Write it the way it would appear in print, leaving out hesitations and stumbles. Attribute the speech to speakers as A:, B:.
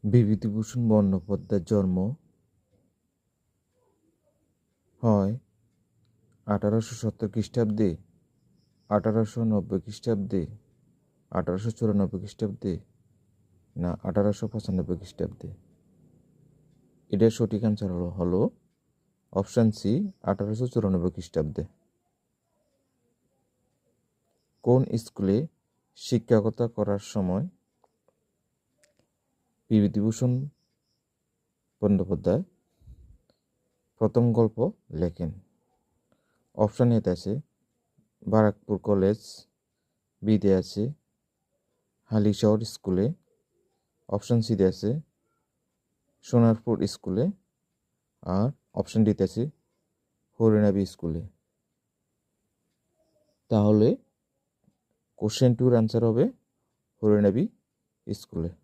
A: বিভূতিভূষণ বন্দ্যোপাধ্যায়ের জন্ম হয় 1870 খ্রিস্টাব্দে, 1890 খ্রিস্টাব্দে, 1894 খ্রিস্টাব্দে, না 1895 খ্রিস্টাব্দে। এটার সঠিক অ্যান্সার হলো অপশান সি, 1894 খ্রিস্টাব্দে। কোন স্কুলে শিক্ষকতা করার সময় বিভূতিভূষণ বন্দ্যোপাধ্যায় প্রথম গল্প লেখেন? অপশান এতে আছে বারাকপুর কলেজ, বিতে আছে হালিশহর স্কুলে, অপশান সিতে আছে সোনারপুর স্কুলে, আর অপশান ডিতে আছে হরিনাবি স্কুলে। তাহলে কোশ্চেন টুর অ্যান্সার হবে হরিনাবি স্কুলে।